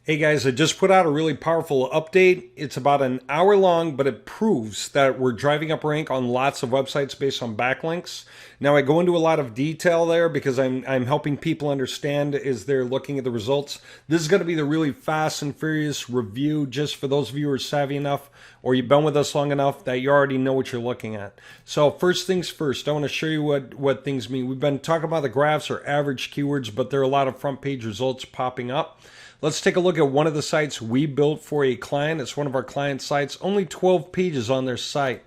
Hey guys, I just put out a really powerful update. It's about an hour long, but it proves that we're driving up rank on lots of websites based on backlinks. Now I go into a lot of detail there because I'm helping people understand as they're looking at the results. This is going to be the really fast and furious review just for those of you who are savvy enough or you've been with us long enough that you already know what you're looking at. So first things first, I want to show you what things mean. We've been talking about the graphs or average keywords, but there are a lot of front page results popping up. Let's take a look at one of the sites we built for a client. It's one of our client sites, only 12 pages on their site.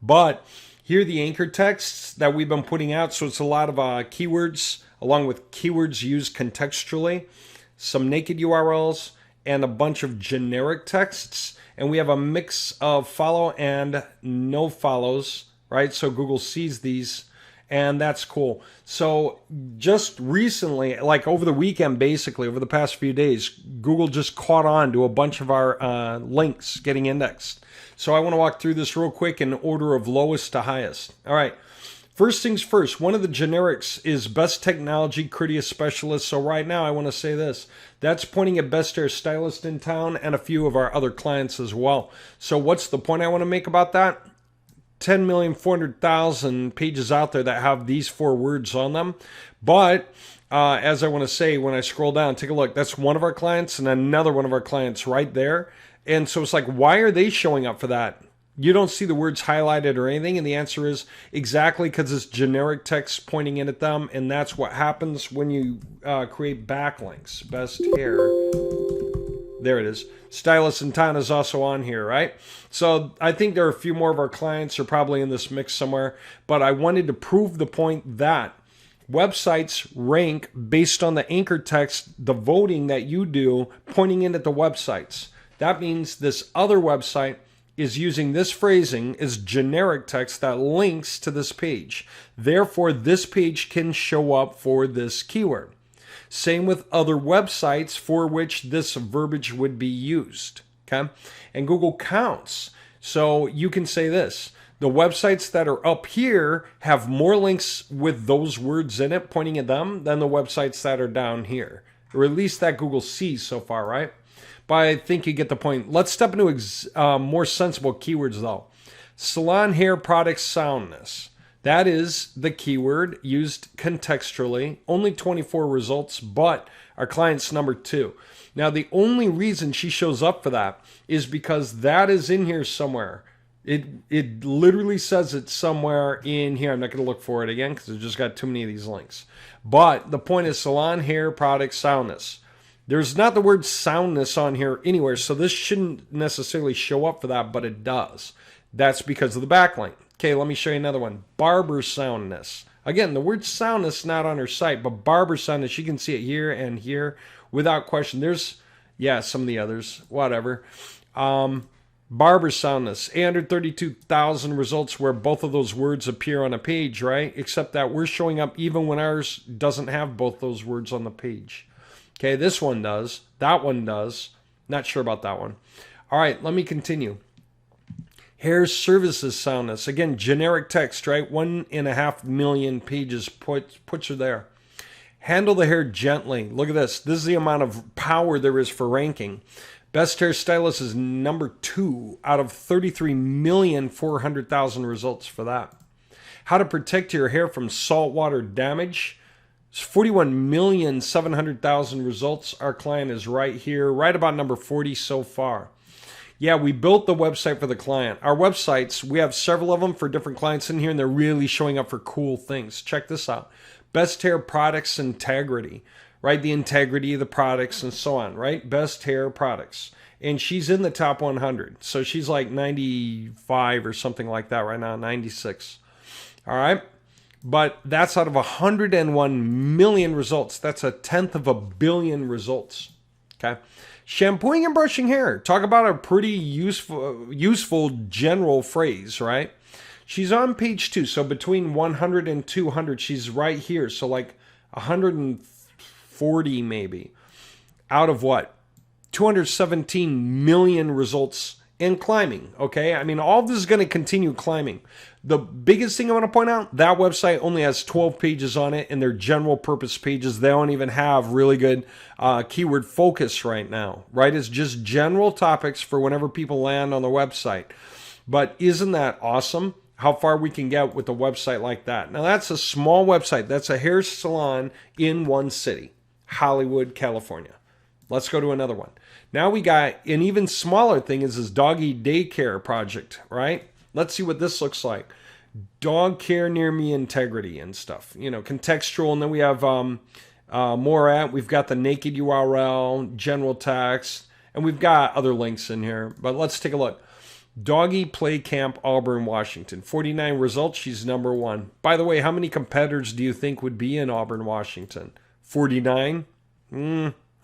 But here are the anchor texts that we've been putting out. So it's a lot of keywords, along with keywords used contextually, some naked URLs, and a bunch of generic texts. And we have a mix of follow and no follows, right? So Google sees these. And that's cool. So just recently, like over the weekend, basically over the past few days, Google just caught on to a bunch of our links getting indexed. So I want to walk through this real quick in order of lowest to highest. All right. First things first, one of the generics is best technology courteous specialist. So right now I want to say this. That's pointing at best hairstylist in town and a few of our other clients as well. So what's the point I want to make about that? 10,400,000 pages out there that have these four words on them. But as I want to say, when I scroll down, take a look. That's one of our clients and another one of our clients right there. And so it's like, why are they showing up for that? You don't see the words highlighted or anything. And the answer is exactly because it's generic text pointing in at them. And that's what happens when you create backlinks. Best hair. There it is. Stylist in town is also on here, right? So I think there are a few more of our clients are probably in this mix somewhere, but I wanted to prove the point that websites rank based on the anchor text, the voting that you do pointing in at the websites. That means this other website is using this phrasing as generic text that links to this page. Therefore, this page can show up for this keyword. Same with other websites for which this verbiage would be used. Okay? And Google counts. So you can say this. The websites that are up here have more links with those words in it pointing at them than the websites that are down here. Or at least that Google sees so far, right? But I think you get the point. Let's step into more sensible keywords though. Salon hair product soundness. That is the keyword used contextually. Only 24 results, but our client's number 2. Now, the only reason she shows up for that is because that is in here somewhere. It literally says it's somewhere in here. I'm not going to look for it again because I've just got too many of these links. But the point is salon hair product soundness. There's not the word soundness on here anywhere, so this shouldn't necessarily show up for that, but it does. That's because of the backlink. Okay, let me show you another one. Barber soundness. Again, the word soundness not on her site, but barber soundness, you can see it here and here without question. There's, yeah, some of the others, whatever. Barber soundness, 832,000 results where both of those words appear on a page, right? Except that we're showing up even when ours doesn't have both those words on the page. Okay, this one does. That one does. Not sure about that one. All right, let me continue. Hair services soundness. Again, generic text, right? 1.5 million pages puts her there. Handle the hair gently. Look at this. This is the amount of power there is for ranking. Best hairstylist is number 2 out of 33,400,000 results for that. How to protect your hair from saltwater damage. 41,700,000 results. Our client is right here, right about number 40 so far. Yeah, we built the website for the client. Our websites, we have several of them for different clients in here, and they're really showing up for cool things. Check this out. Best hair products integrity, right? The integrity of the products and so on, right? Best hair products. And she's in the top 100. So she's like 95 or something like that right now, 96. All right? But that's out of 101 million results. That's a tenth of a billion results. Okay? Shampooing and brushing hair. Talk about a pretty useful general phrase, right? She's on page 2. So between 100 and 200, she's right here. So like 140 maybe. Out of what? 217 million results and climbing. Okay. I mean, all of this is going to continue climbing. The biggest thing I want to point out, that website only has 12 pages on it, and they're general purpose pages. They don't even have really good keyword focus right now, right? It's just general topics for whenever people land on the website. But isn't that awesome? How far we can get with a website like that. Now, that's a small website. That's a hair salon in one city, Hollywood, California. Let's go to another one. Now we got an even smaller thing is this doggy daycare project, right? Let's see what this looks like. Dog care near me integrity and stuff, contextual. And then we have more at, we've got the naked URL, general text, and we've got other links in here. But let's take a look. Doggy Play Camp, Auburn, Washington. 49 results. She's number 1. By the way, how many competitors do you think would be in Auburn, Washington? 49?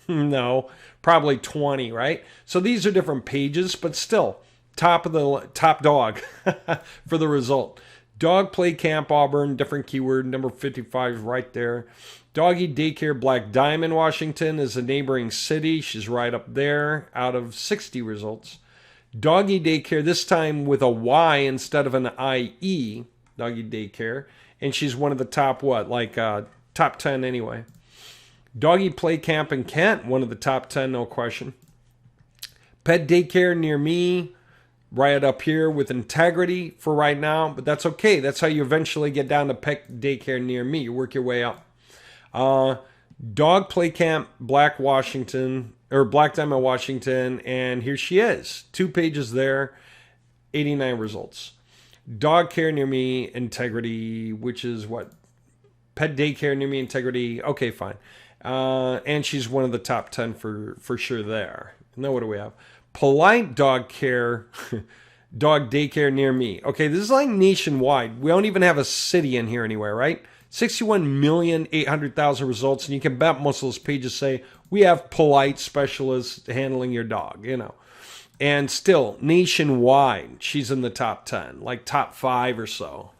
No, probably 20, right? So these are different pages, but still, top dog for the result. Dog Play Camp, Auburn, different keyword, number 55 right there. Doggy Daycare, Black Diamond, Washington is a neighboring city. She's right up there out of 60 results. Doggy Daycare, this time with a Y instead of an IE, Doggy Daycare. And she's one of the top, top 10 anyway. Doggy Play Camp in Kent, one of the top 10, no question. Pet Daycare near me, right up here with integrity for right now, but that's okay. That's how you eventually get down to Pet Daycare near me. You work your way up. Dog Play Camp, Black Diamond, Washington, and here she is. 2 pages there, 89 results. Dog Care near me, integrity, which is what? Pet Daycare near me, integrity. Okay, fine. And she's one of the top 10 for sure there. And then what do we have? Polite Dog Care, Dog Daycare near me. Okay, this is like nationwide. We don't even have a city in here anywhere, right? 61,800,000 results, and you can bet most of those pages say, we have polite specialists handling your dog, And still, nationwide, she's in the top 10, like top 5 or so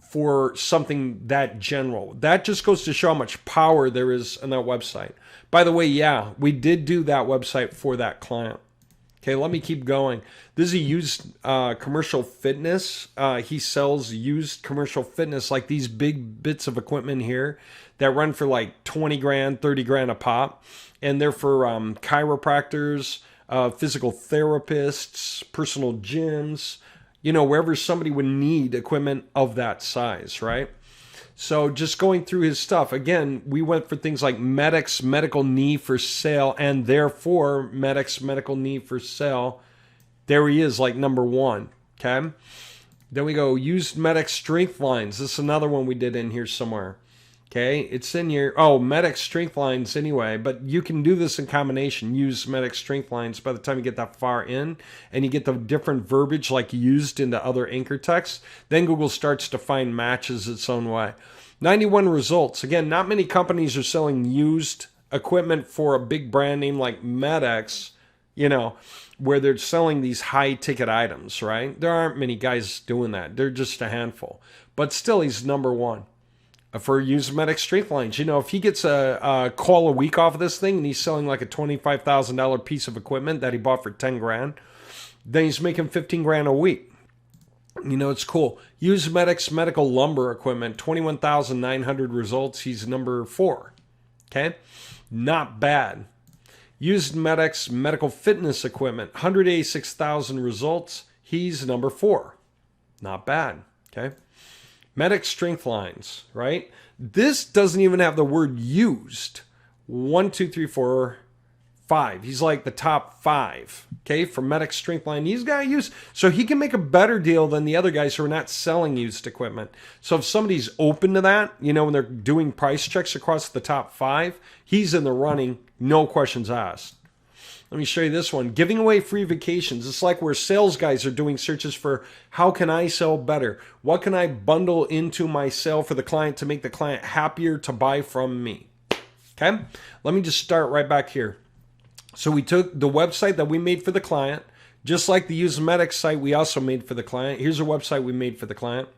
for something that general. That just goes to show how much power there is on that website. By the way, yeah, we did do that website for that client. Okay, let me keep going. This is a used commercial fitness. He sells used commercial fitness, like these big bits of equipment here that run for like 20 grand, 30 grand a pop. And they're for chiropractors, physical therapists, personal gyms, wherever somebody would need equipment of that size, right? So just going through his stuff, again, we went for things like Medix medical knee for sale, and therefore Medix medical knee for sale. There he is, like number 1, okay? Then we go used Medix strength lines. This is another one we did in here somewhere. Okay, it's in here. Oh, Medix strength lines anyway, but you can do this in combination. Use Medix strength lines by the time you get that far in and you get the different verbiage like used into other anchor text. Then Google starts to find matches its own way. 91 results. Again, not many companies are selling used equipment for a big brand name like Medix, where they're selling these high ticket items, right? There aren't many guys doing that. They're just a handful. But still, he's number 1. For used Medix strength lines. If he gets a call a week off of this thing and he's selling like a $25,000 piece of equipment that he bought for 10 grand, then he's making 15 grand a week. It's cool. Used Medix medical lumber equipment, 21,900 results. He's number 4. Okay? Not bad. Used Medix medical fitness equipment, 186,000 results. He's number 4. Not bad. Okay? Medix strength lines, right? This doesn't even have the word used. 1, 2, 3, 4, 5. He's like the top 5, okay, for Medix strength line. He's got used, so he can make a better deal than the other guys who are not selling used equipment. So if somebody's open to that, when they're doing price checks across the top 5, he's in the running, no questions asked. Let me show you this one. Giving away free vacations. It's like where sales guys are doing searches for how can I sell better? What can I bundle into my sale for the client to make the client happier to buy from me? Okay, let me just start right back here. So we took the website that we made for the client, just like the used Medix site we also made for the client. Here's a website we made for the client.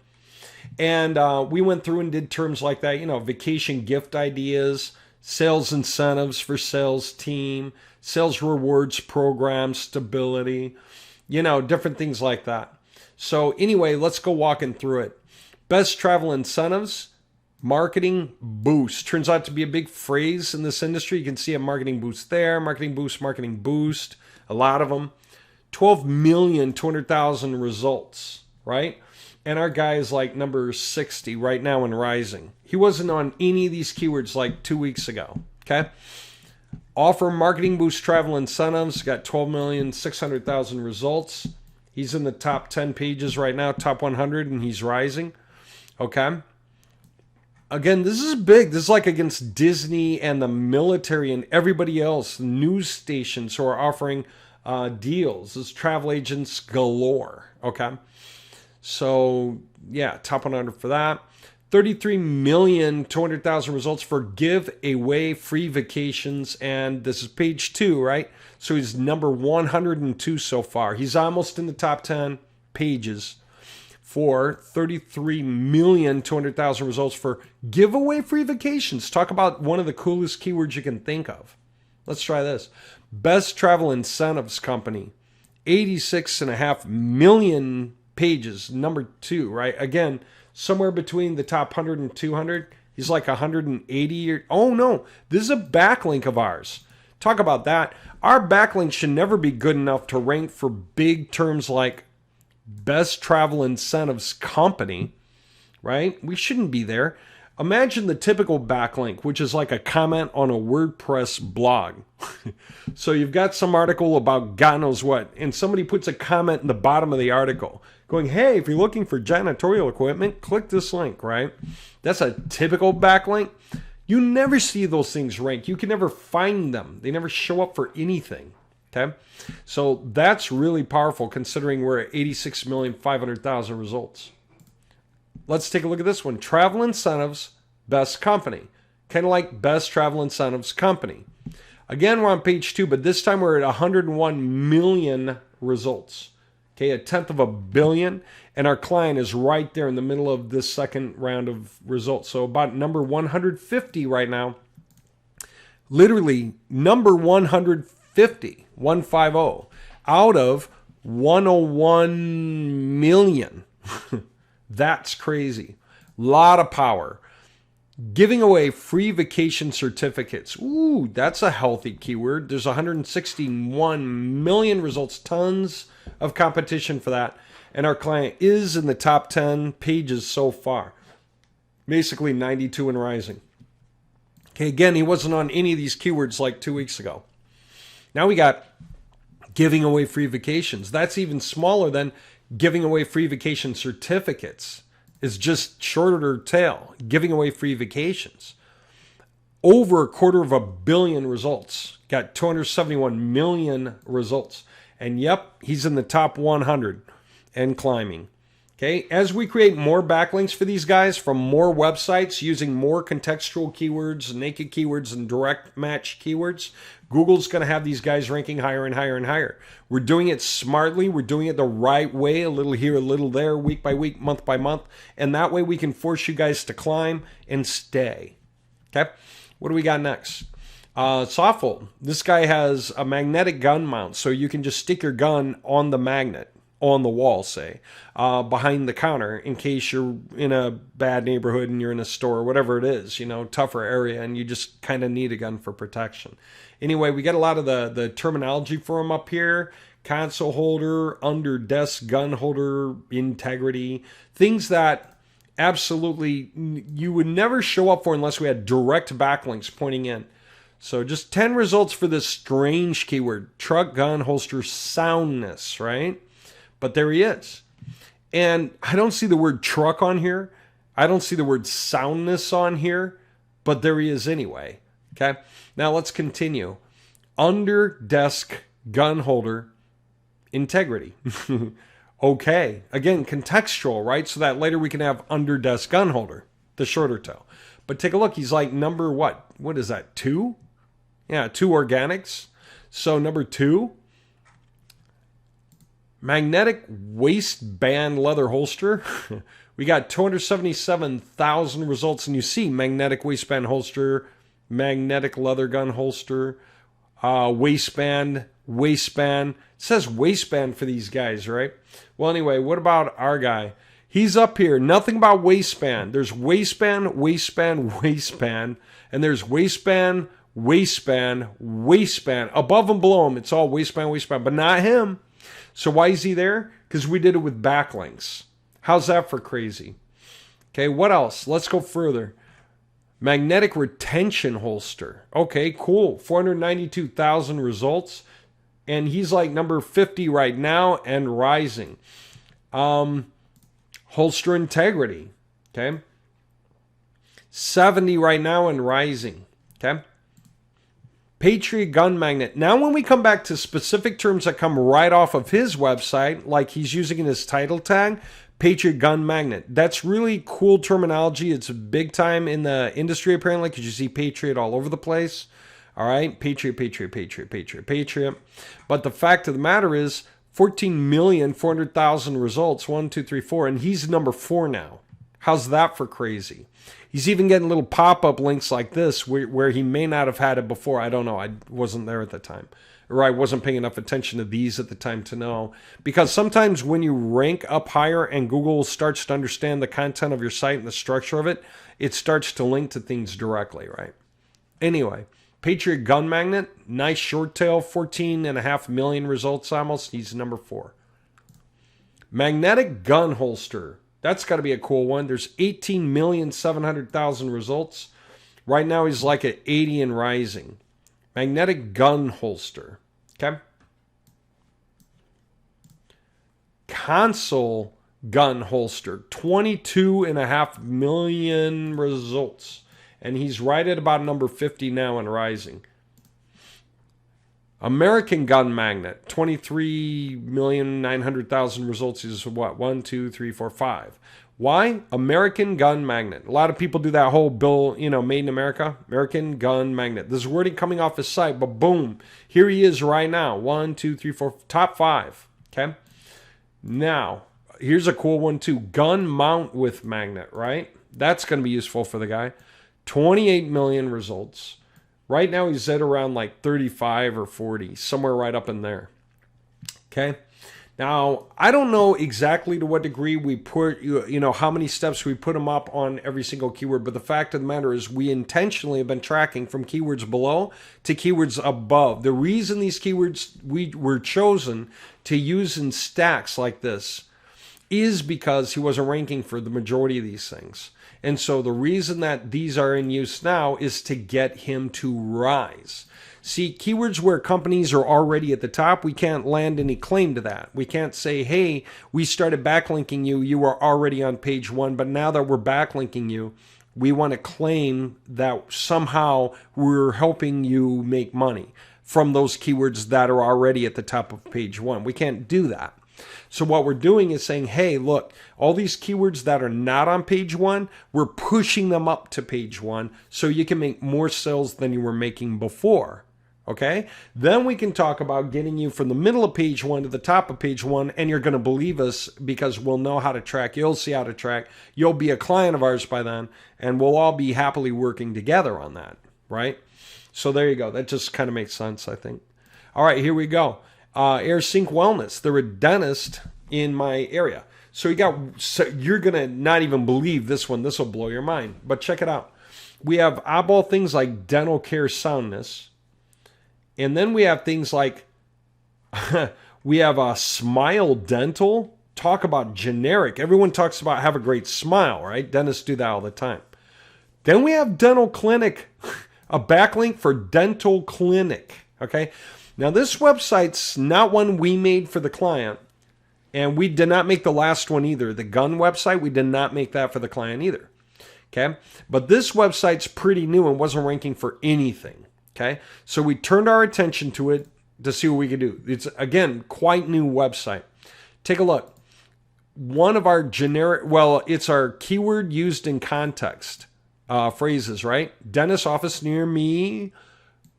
And we went through and did terms like that, vacation gift ideas, sales incentives for sales team, sales rewards program, stability, different things like that. So anyway, let's go walking through it. Best travel incentives, marketing boost. Turns out to be a big phrase in this industry. You can see a marketing boost there, marketing boost, a lot of them. 12,200,000 results, right? And our guy is like number 60 right now and rising. He wasn't on any of these keywords like 2 weeks ago, okay? Offer marketing boost travel incentives, got 12,600,000 results. He's in the top 10 pages right now, top 100, and he's rising, okay? Again, this is big. This is like against Disney and the military and everybody else, news stations who are offering deals. This is travel agents galore, okay? So, yeah, top 100 for that. 33,200,000 results for give away free vacations. And this is page 2, right? So he's number 102 so far. He's almost in the top 10 pages for 33,200,000 results for give away free vacations. Talk about one of the coolest keywords you can think of. Let's try this. Best travel incentives company. 86.5 million pages, number 2, right? Again, somewhere between the top 100 and 200. He's like 180. Oh no, this is a backlink of ours. Talk about that. Our backlink should never be good enough to rank for big terms like best travel incentives company, right? We shouldn't be there. Imagine the typical backlink, which is like a comment on a WordPress blog. So you've got some article about God knows what, and somebody puts a comment in the bottom of the article going, hey, if you're looking for janitorial equipment, click this link, right? That's a typical backlink. You never see those things rank. You can never find them. They never show up for anything, okay? So that's really powerful considering we're at 86,500,000 results. Let's take a look at this one. Travel incentives, best company. Kind of like best travel incentives company. Again, we're on page 2, but this time we're at 101 million results. Okay, 1/10 of a billion. And our client is right there in the middle of this second round of results. So about number 150 right now. Literally number 150, 150, out of 101 million. That's crazy. Lot of power. Giving away free vacation certificates. Ooh, that's a healthy keyword. There's 161 million results, tons of competition for that. And our client is in the top 10 pages so far. Basically 92 and rising. Okay, again, he wasn't on any of these keywords like 2 weeks ago. Now we got giving away free vacations. That's even smaller than giving away free vacation certificates. Is just shorter tail, giving away free vacations. Over 250 million results. Got 271 million results. And yep, he's in the top 100 and climbing. Okay, as we create more backlinks for these guys from more websites using more contextual keywords, naked keywords, and direct match keywords, Google's going to have these guys ranking higher and higher and higher. We're doing it smartly. We're doing it the right way, a little here, a little there, week by week, month by month. And that way we can force you guys to climb and stay. Okay, what do we got next? Softfold. This guy has a magnetic gun mount, so you can just stick your gun on the magnet. On the wall, say, behind the counter in case you're in a bad neighborhood and you're in a store or whatever it is, tougher area, and you just kind of need a gun for protection. Anyway, we got a lot of the terminology for them up here. Console holder, under desk gun holder, integrity, things that absolutely you would never show up for unless we had direct backlinks pointing in. So just 10 results for this strange keyword, truck gun holster soundness, right? But there he is. And I don't see the word truck on here. I don't see the word soundness on here. But there he is anyway. Okay. Now let's continue. Under desk gun holder integrity. Okay. Again, contextual, right? So that later we can have under desk gun holder, the shorter tail. But take a look. He's like number what? What is that? 2? Yeah, 2 organics. So number 2. Magnetic waistband leather holster. We got 277,000 results, and you see magnetic waistband holster, magnetic leather gun holster, waistband waistband. It says waistband for these guys, right? Well, anyway, what about our guy? He's up here. Nothing about waistband. There's waistband, waistband, waistband, and there's waistband, waistband, waistband. Above and below him, it's all waistband, waistband, but not him. So why is he there? Because we did it with backlinks. How's that for crazy? Okay, what else? Let's go further. Magnetic retention holster. Okay, cool. 492,000 results. And he's like number 50 right now and rising. Holster integrity. Okay. 70 right now and rising. Okay. Patriot gun magnet. Now when we come back to specific terms that come right off of his website, like he's using in his title tag, Patriot gun magnet. That's really cool terminology. It's big time in the industry apparently because you see Patriot all over the place. All right. Patriot, Patriot, Patriot, Patriot, Patriot. But the fact of the matter is 14,400,000 results. 1, 2, 3, 4. And he's number 4 now. How's that for crazy? He's even getting little pop-up links like this where he may not have had it before. I don't know. I wasn't there at the time. Or I wasn't paying enough attention to these at the time to know. Because sometimes when you rank up higher and Google starts to understand the content of your site and the structure of it, it starts to link to things directly, right? Anyway, Patriot gun magnet, nice short tail, 14.5 million results almost. He's number 4. Magnetic gun holster. That's got to be a cool one. There's 18,700,000 results. Right now he's like at 80 and rising. Magnetic gun holster. Okay. Console gun holster. 22.5 million results. And he's right at about number 50 now and rising. American gun magnet, 23,900,000 results is what? 1, 2, 3, 4, 5. Why? American gun magnet. A lot of people do that whole bill, made in America. American gun magnet. There's wording coming off his site, but boom, here he is right now. 1, 2, 3, 4, top 5. Okay. Now, here's a cool one too. Gun mount with magnet, right? That's going to be useful for the guy. 28 million results. Right now he's at around like 35 or 40, somewhere right up in there. Okay. Now, I don't know exactly to what degree we put, how many steps we put him up on every single keyword, but the fact of the matter is we intentionally have been tracking from keywords below to keywords above. The reason these keywords were chosen to use in stacks like this is because he wasn't ranking for the majority of these things. And so the reason that these are in use now is to get him to rise. See, keywords where companies are already at the top, we can't land any claim to that. We can't say, hey, we started backlinking you, you were already on page 1, but now that we're backlinking you, we want to claim that somehow we're helping you make money from those keywords that are already at the top of page 1. We can't do that. So what we're doing is saying, hey, look, all these keywords that are not on page 1, we're pushing them up to page 1 so you can make more sales than you were making before. Okay? Then we can talk about getting you from the middle of page 1 to the top of page 1, and you're going to believe us because we'll know how to track. You'll see how to track. You'll be a client of ours by then, and we'll all be happily working together on that, right? So there you go. That just kind of makes sense, I think. All right, here we go. AirSync Wellness. They're a dentist in my area. So you're going to not even believe this one. This will blow your mind. But check it out. We have oddball things like dental care soundness. And then we have things like, we have a Smile Dental. Talk about generic. Everyone talks about have a great smile, right? Dentists do that all the time. Then we have Dental Clinic, a backlink for Dental Clinic, okay? Now, this website's not one we made for the client, and we did not make the last one either. The gun website, we did not make that for the client either, okay? But this website's pretty new and wasn't ranking for anything, okay? So we turned our attention to it to see what we could do. It's, again, quite new website. Take a look. One of our it's our keyword used in context phrases, right? Dentist office near me,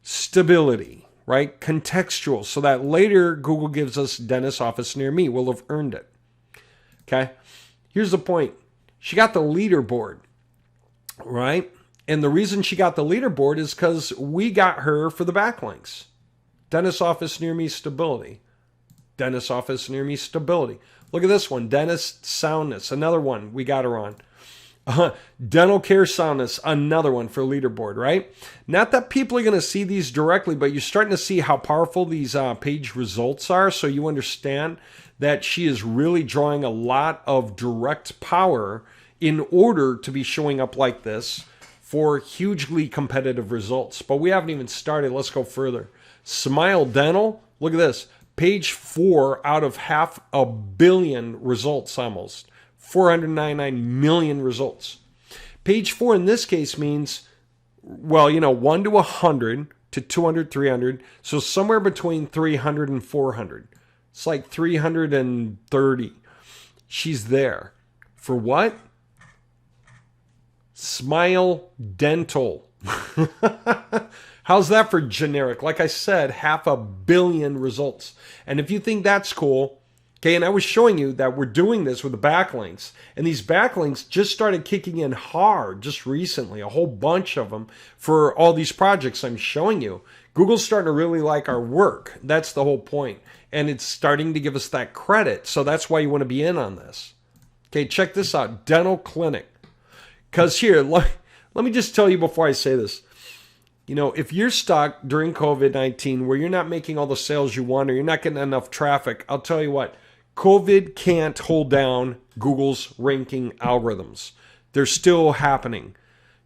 stability. Right? Contextual. So that later Google gives us dentist office near me. We'll have earned it. Okay. Here's the point. She got the leaderboard. Right? And the reason she got the leaderboard is because we got her for the backlinks. Dentist office near me, stability. Dentist office near me, stability. Look at this one, dentist soundness, another one we got her on. Dental care soundness, another one for leaderboard, right? Not that people are going to see these directly, but you're starting to see how powerful these page results are. So you understand that she is really drawing a lot of direct power in order to be showing up like this for hugely competitive results. But we haven't even started. Let's go further. Smile Dental, look at this. Page 4 out of 500 million results almost. 499 million results. Page 4 in this case means, well, 1 to 100 to 200, 300. So somewhere between 300 and 400. It's like 330. She's there. For what? Smile Dental. How's that for generic? Like I said, 500 million results. And if you think that's cool, okay, and I was showing you that we're doing this with the backlinks. And these backlinks just started kicking in hard just recently, a whole bunch of them for all these projects I'm showing you. Google's starting to really like our work. That's the whole point. And it's starting to give us that credit. So that's why you want to be in on this. Okay, check this out. Dental clinic. Because here, let me just tell you before I say this. If you're stuck during COVID-19 where you're not making all the sales you want or you're not getting enough traffic, I'll tell you what, COVID can't hold down Google's ranking algorithms. They're still happening.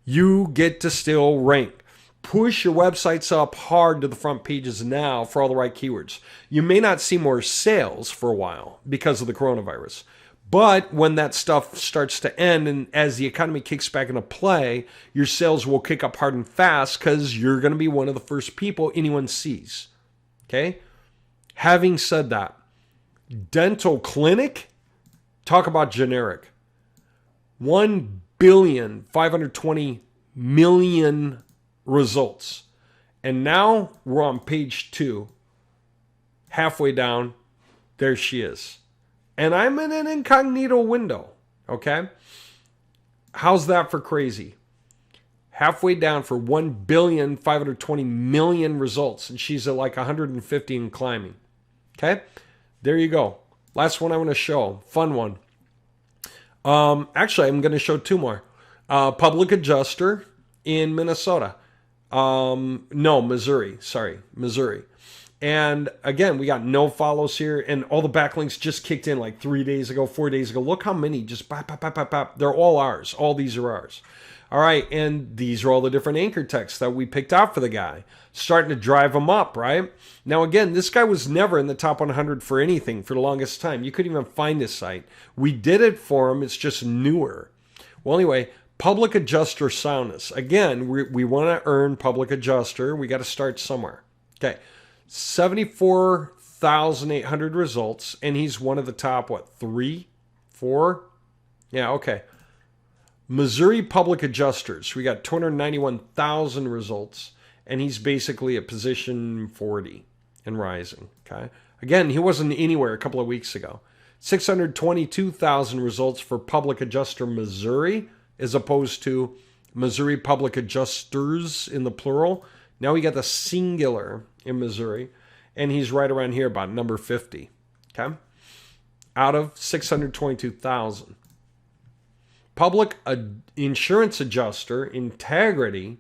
You get to still rank. Push your websites up hard to the front pages now for all the right keywords. You may not see more sales for a while because of the coronavirus. But when that stuff starts to end and as the economy kicks back into play, your sales will kick up hard and fast because you're going to be one of the first people anyone sees. Okay? Having said that, dental clinic, talk about generic. 1,520,000,000 results. And now we're on page 2. Halfway down, there she is. And I'm in an incognito window, okay? How's that for crazy? Halfway down for 1,520,000,000 results, and she's at like 150 and climbing, okay? There you go. Last one I want to show. Fun one. Actually, I'm going to show 2 more. Public adjuster in Minnesota. No, Missouri. Sorry, Missouri. And again, we got no follows here, and all the backlinks just kicked in like 3 days ago, 4 days ago. Look how many just pop, pop, pop, pop, pop. They're all ours. All these are ours. All right, and these are all the different anchor texts that we picked out for the guy. Starting to drive him up, right? Now, again, this guy was never in the top 100 for anything for the longest time. You couldn't even find his site. We did it for him. It's just newer. Well, anyway, public adjuster soundness. Again, we want to earn public adjuster. We got to start somewhere. Okay. 74,800 results, and he's one of the top, 3, 4? Yeah, okay. Missouri public adjusters, we got 291,000 results, and he's basically at position 40 and rising, okay? Again, he wasn't anywhere a couple of weeks ago. 622,000 results for public adjuster Missouri, as opposed to Missouri public adjusters in the plural. Now we got the singular in Missouri, and he's right around here about number 50, okay? Out of 622,000. Public insurance adjuster, Integrity,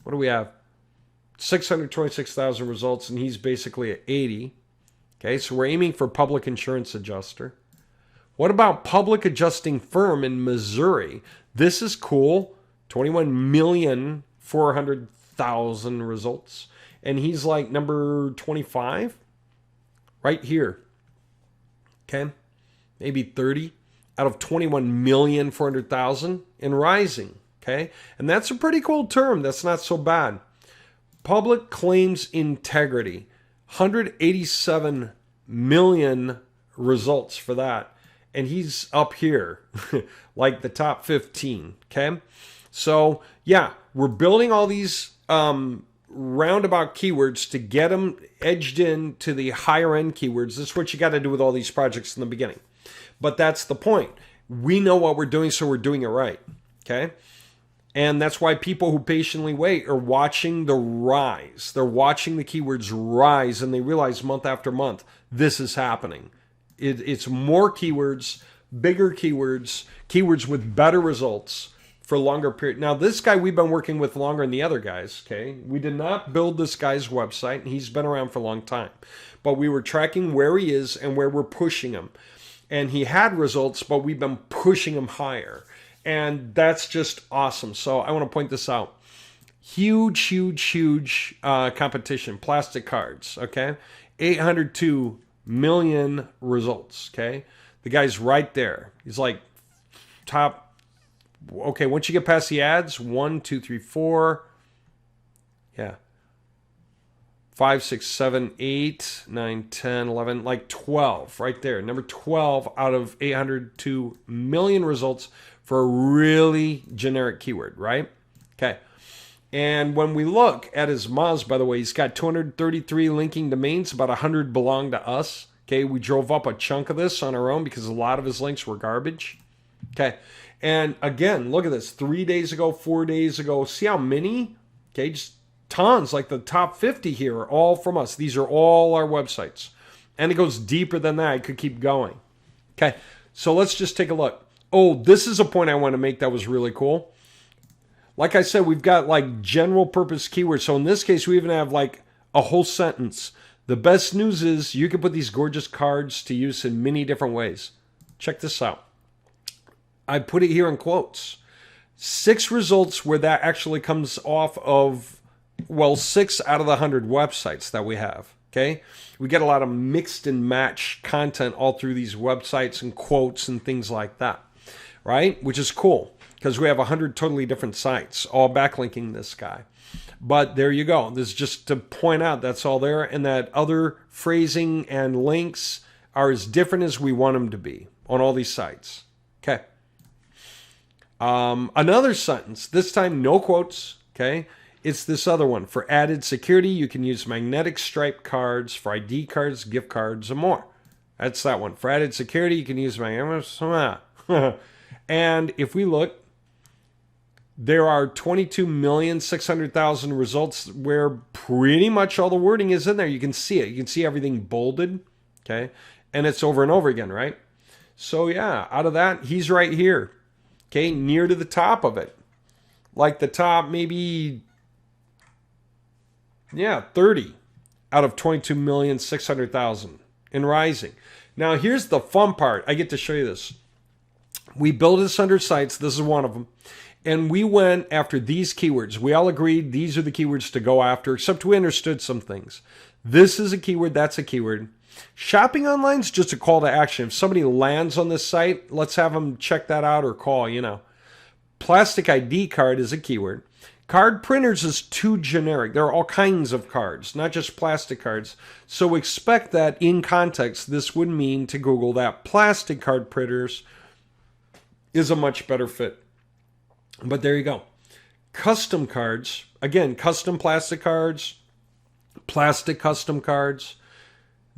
what do we have? 626,000 results, and he's basically at 80. Okay, so we're aiming for public insurance adjuster. What about public adjusting firm in Missouri? This is cool. 21,400,000 results. And he's like number 25 right here. Okay, maybe 30 out of 21,400,000 and rising. Okay, and that's a pretty cool term. That's not so bad. Public claims integrity, 187 million results for that. And he's up here, like the top 15. Okay, so yeah, we're building all these roundabout keywords to get them edged in to the higher end keywords. This is what you got to do with all these projects in the beginning. But that's the point. We know what we're doing, so we're doing it right. Okay? And that's why people who patiently wait are watching the rise. They're watching the keywords rise, and they realize month after month, this is happening. It's more keywords, bigger keywords, keywords with better results for longer period. Now, this guy we've been working with longer than the other guys, okay? We did not build this guy's website, and he's been around for a long time. But we were tracking where he is and where we're pushing him. And he had results, but we've been pushing him higher. And that's just awesome. So I want to point this out. Huge competition. Plastic cards, okay? 802 million results, okay? The guy's right there. He's like top. Okay, once you get past the ads, 1, 2, 3, 4. Yeah. 5, 6, 7, 8, 9, 10, 11, like 12 right there. Number 12 out of 802 million results for a really generic keyword, right? Okay. And when we look at his Moz, by the way, he's got 233 linking domains. About 100 belong to us. Okay. We drove up a chunk of this on our own because a lot of his links were garbage. Okay. And again, look at this. 3 days ago, 4 days ago. See how many? Okay. Just tons, like the top 50 here are all from us. These are all our websites. And it goes deeper than that. I could keep going. Okay, so let's just take a look. Oh, this is a point I want to make that was really cool. Like I said, we've got like general purpose keywords. So in this case, we even have like a whole sentence. The best news is you can put these gorgeous cards to use in many different ways. Check this out. I put it here in quotes. 6 results where that actually comes off of, well, 6 out of the 100 websites that we have, okay? We get a lot of mixed and match content all through these websites and quotes and things like that, right? Which is cool because we have 100 totally different sites all backlinking this guy. But there you go. This is just to point out that's all there, and that other phrasing and links are as different as we want them to be on all these sites, okay? Another sentence, this time no quotes, okay? It's this other one. For added security, you can use magnetic stripe cards for ID cards, gift cards, and more. That's that one. For added security, you can use magnetic. And if we look, there are 22,600,000 results where pretty much all the wording is in there. You can see it. You can see everything bolded, okay? And it's over and over again, right? So yeah, out of that, he's right here, okay? Near to the top of it. Like the top maybe... yeah, 30 out of 22,600,000 and rising. Now, here's the fun part. I get to show you this. We built this under sites. This is one of them. And we went after these keywords. We all agreed these are the keywords to go after, except we understood some things. This is a keyword. That's a keyword. Shopping online is just a call to action. If somebody lands on this site, let's have them check that out or call, you know. Plastic ID card is a keyword. Card printers is too generic. There are all kinds of cards, not just plastic cards. So expect that in context, this would mean to Google that plastic card printers is a much better fit. But there you go. Custom cards, again, custom plastic cards, plastic custom cards.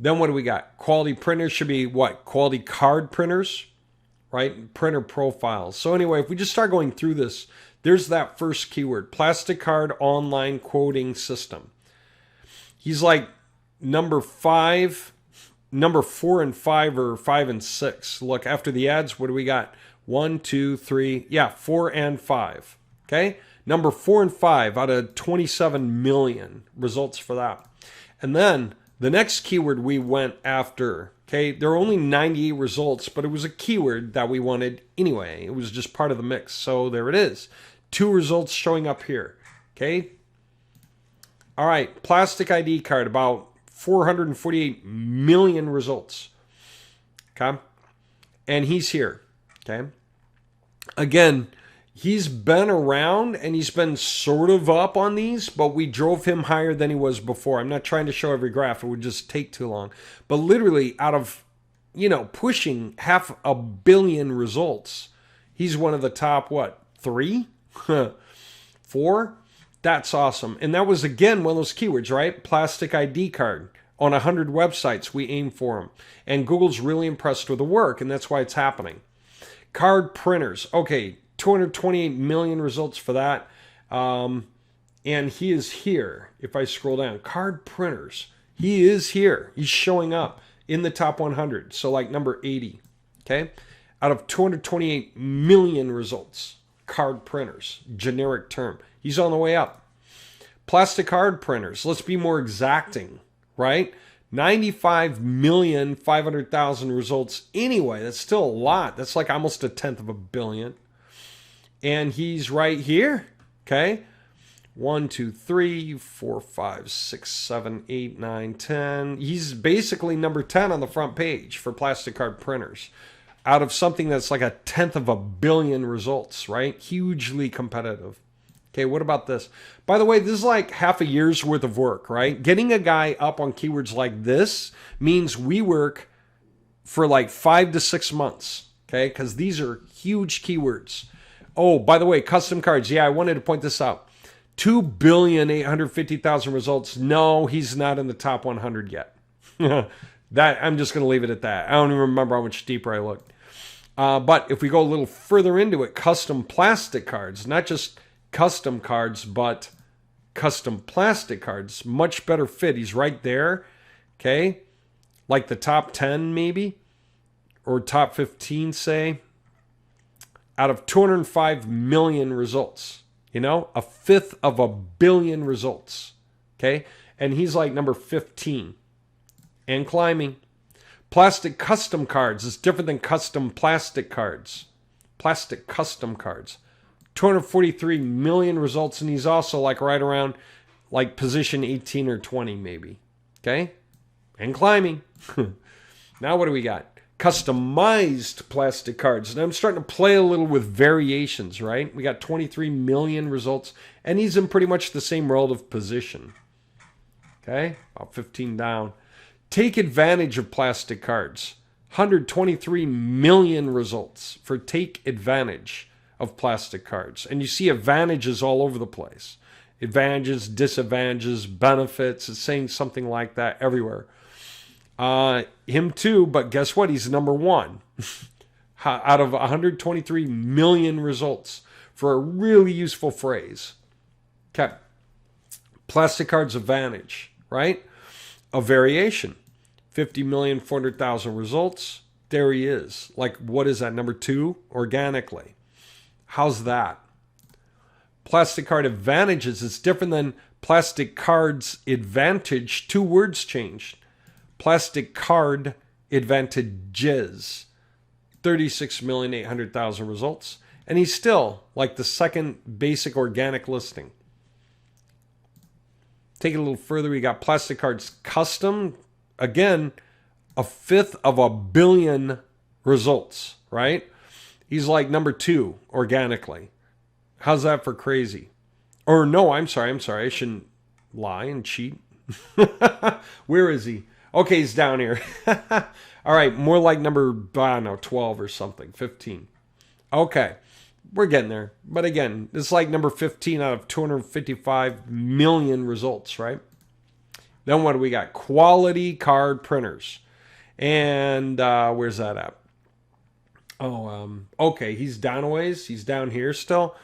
Then what do we got? Quality printers should be what? Quality card printers, right? Printer profiles. So anyway, if we just start going through this, there's that first keyword, plastic card online quoting system. He's like number 4 and 5 or 5 and 6. Look, after the ads, what do we got? 1, 2, 3, 4 and 5. Okay? Number 4 and 5 out of 27 million results for that. And then the next keyword we went after, okay, there are only 98 results, but it was a keyword that we wanted anyway. It was just part of the mix. So there it is. 2 results showing up here. Okay? All right, plastic ID card, about 448 million results. Okay? And he's here. Okay? Again, he's been around and he's been sort of up on these, but we drove him higher than he was before. I'm not trying to show every graph. It would just take too long. But literally out of, pushing 500 million results, he's one of the top, 3? 4? That's awesome. And that was, again, one of those keywords, right? Plastic ID card. On 100 websites, we aim for them. And Google's really impressed with the work, and that's why it's happening. Card printers. Okay, 228 million results for that. And he is here. If I scroll down, card printers, he is here. He's showing up in the top 100. So like number 80, okay? Out of 228 million results, card printers, generic term. He's on the way up. Plastic card printers, let's be more exacting, right? 95,500,000 results anyway. That's still a lot. That's like almost 1/10 of a billion. And he's right here, okay? 1, 2, 3, 4, 5, 6, 7, 8, 9, 10. He's basically number 10 on the front page for plastic card printers out of something that's like 1/10 of a billion results, right? Hugely competitive. Okay, what about this? By the way, this is like half a year's worth of work, right? Getting a guy up on keywords like this means we work for like 5 to 6 months, okay? Because these are huge keywords. Oh, by the way, custom cards. Yeah, I wanted to point this out. 2,850,000 results. No, he's not in the top 100 yet. That I'm just going to leave it at that. I don't even remember how much deeper I looked. But if we go a little further into it, custom plastic cards, not just custom cards, but custom plastic cards, much better fit. He's right there, okay? Like the top 10 maybe, or top 15, say, out of 205 million results. You know, 1/5 of a billion results, okay? And he's like number 15 and climbing. Plastic custom cards is different than custom plastic cards. Plastic custom cards. 243 million results, and he's also like right around like position 18 or 20 maybe. Okay? And climbing. Now what do we got? Customized plastic cards. And I'm starting to play a little with variations, right? We got 23 million results, and he's in pretty much the same relative position. Okay? About 15 down. Take advantage of plastic cards. 123 million results for take advantage of plastic cards. And you see advantages all over the place. Advantages, disadvantages, benefits. It's saying something like that everywhere. Him too, but guess what? He's number 1 out of 123 million results for a really useful phrase. Okay. Plastic cards advantage, right? A variation. 50,400,000 results. There he is. Like, what is that? Number 2 organically. How's that? Plastic card advantages is different than plastic cards advantage. 2 words changed. Plastic card advantages. 36,800,000 results. And he's still like the second basic organic listing. Take it a little further. We got plastic cards custom. Again, 1/5 of a billion results, right? He's like number 2 organically. How's that for crazy? Or no, I'm sorry. I shouldn't lie and cheat. Where is he? Okay, he's down here. All right, more like number, I don't know, 12 or something, 15. Okay, we're getting there. But again, it's like number 15 out of 255 million results, right? Then what do we got? Quality card printers. And where's that at? Oh, okay, he's down a ways. He's down here still.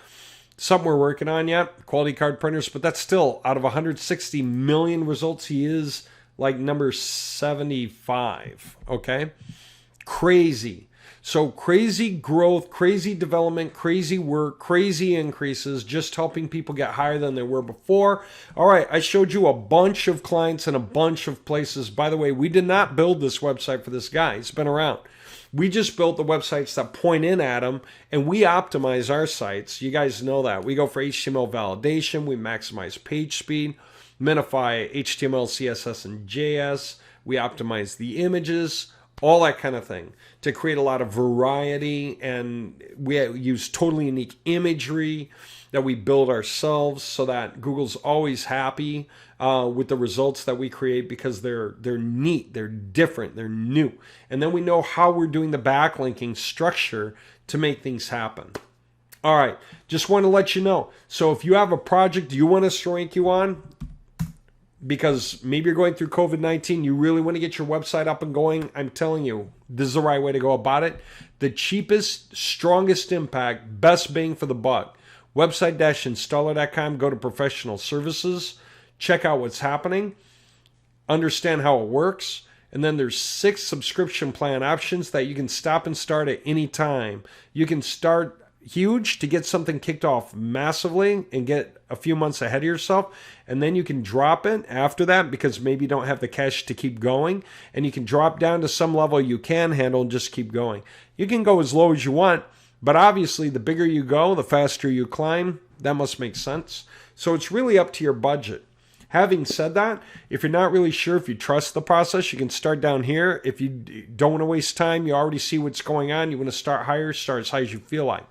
Something we're working on yet. Quality card printers, but that's still out of 160 million results. He is like number 75. Okay, crazy. So crazy growth, crazy development, crazy work, crazy increases, just helping people get higher than they were before. All right, I showed you a bunch of clients in a bunch of places. By the way, we did not build this website for this guy. He's been around. We just built the websites that point in at him, and we optimize our sites. You guys know that. We go for HTML validation. We maximize page speed, minify HTML, CSS, and JS. We optimize the images, all that kind of thing to create a lot of variety. And we use totally unique imagery that we build ourselves so that Google's always happy with the results that we create because they're neat, they're different, they're new. And then we know how we're doing the backlinking structure to make things happen. All right, just want to let you know. So if you have a project you want us to rank you on, because maybe you're going through COVID-19, you really want to get your website up and going. I'm telling you, this is the right way to go about it. The cheapest, strongest impact, best bang for the buck. Website-installer.com, go to professional services, check out what's happening, understand how it works, and then there's 6 subscription plan options that you can stop and start at any time. You can start huge to get something kicked off massively and get a few months ahead of yourself, and then you can drop it after that because maybe you don't have the cash to keep going, and you can drop down to some level you can handle and just keep going. You can go as low as you want, but obviously the bigger you go, the faster you climb. That must make sense. So it's really up to your budget. Having said that, if you're not really sure if you trust the process, you can start down here. If you don't want to waste time, you already see what's going on, you want to start higher, start as high as you feel like.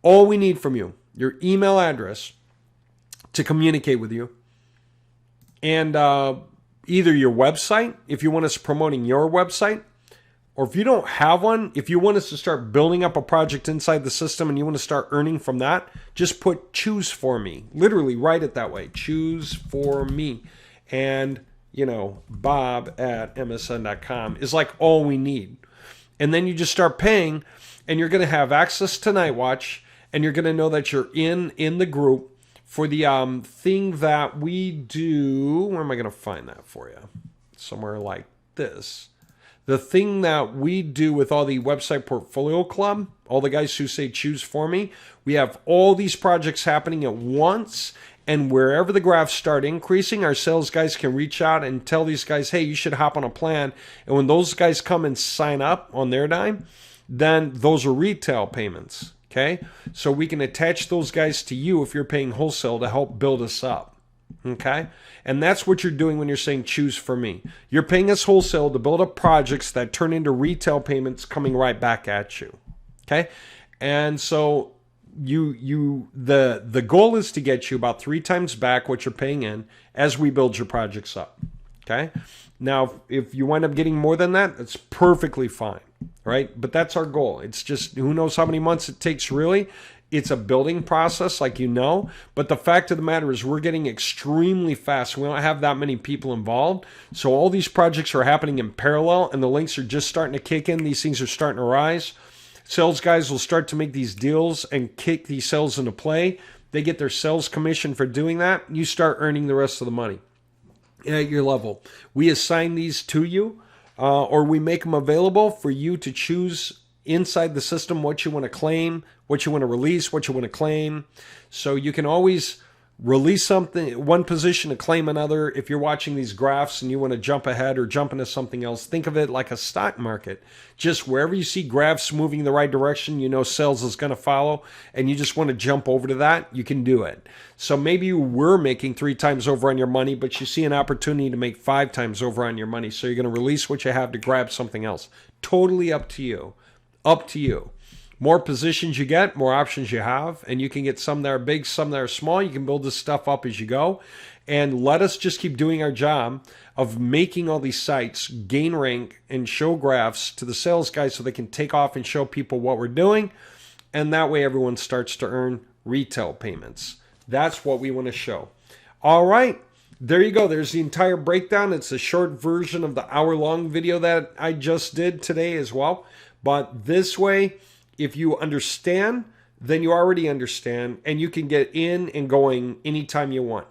All we need from you, your email address to communicate with you, and either your website, if you want us promoting your website, or if you don't have one, if you want us to start building up a project inside the system and you want to start earning from that, just put choose for me. Literally write it that way. Choose for me. And, bob@msn.com is like all we need. And then you just start paying, and you're going to have access to Nightwatch, and you're going to know that you're in the group for the thing that we do. Where am I going to find that for you? Somewhere like this. The thing that we do with all the Website Portfolio Club, all the guys who say choose for me, we have all these projects happening at once, and wherever the graphs start increasing, our sales guys can reach out and tell these guys, hey, you should hop on a plan. And when those guys come and sign up on their dime, then those are retail payments, okay? So we can attach those guys to you if you're paying wholesale to help build us up, okay? And that's what you're doing when you're saying choose for me. You're paying us wholesale to build up projects that turn into retail payments coming right back at you. Okay? And so the goal is to get you about 3 times back what you're paying in as we build your projects up. Okay? Now, if you wind up getting more than that, that's perfectly fine. Right? But that's our goal. It's just who knows how many months it takes really. It's a building process, like but the fact of the matter is we're getting extremely fast. We don't have that many people involved. So all these projects are happening in parallel, and the links are just starting to kick in. These things are starting to rise. Sales guys will start to make these deals and kick these sales into play. They get their sales commission for doing that. You start earning the rest of the money at your level. We assign these to you, or we make them available for you to choose inside the system what you want to claim, what you want to release, what you want to claim. So you can always release something, one position to claim another. If you're watching these graphs and you want to jump ahead or jump into something else, think of it like a stock market. Just wherever you see graphs moving in the right direction, sales is going to follow, and you just want to jump over to that, you can do it. So maybe you were making 3 times over on your money, but you see an opportunity to make 5 times over on your money. So you're going to release what you have to grab something else. Totally up to you. Up to you. More positions you get, more options you have, and you can get some that are big, some that are small. You can build this stuff up as you go, and let us just keep doing our job of making all these sites gain rank and show graphs to the sales guys so they can take off and show people what we're doing, and that way everyone starts to earn retail payments. That's what we want to show. All right. There you go. There's the entire breakdown. It's a short version of the hour-long video that I just did today as well. But this way, if you understand, then you already understand, and you can get in and going anytime you want.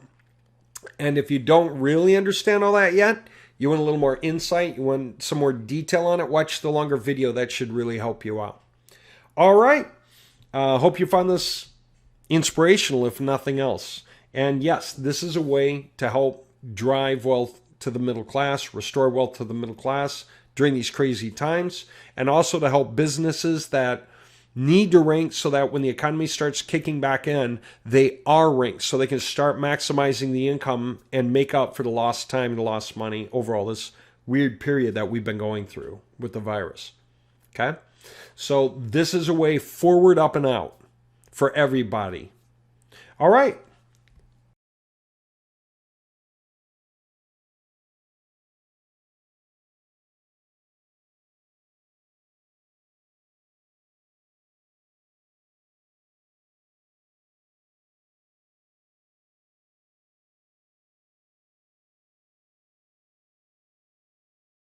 And if you don't really understand all that yet, you want a little more insight, you want some more detail on it, watch the longer video. That should really help you out. All right. Hope you found this inspirational, if nothing else. And yes, this is a way to help drive wealth to the middle class, restore wealth to the middle class during these crazy times, and also to help businesses that need to rank so that when the economy starts kicking back in, they are ranked so they can start maximizing the income and make up for the lost time and the lost money over all this weird period that we've been going through with the virus. Okay? So this is a way forward, up, and out for everybody. All right.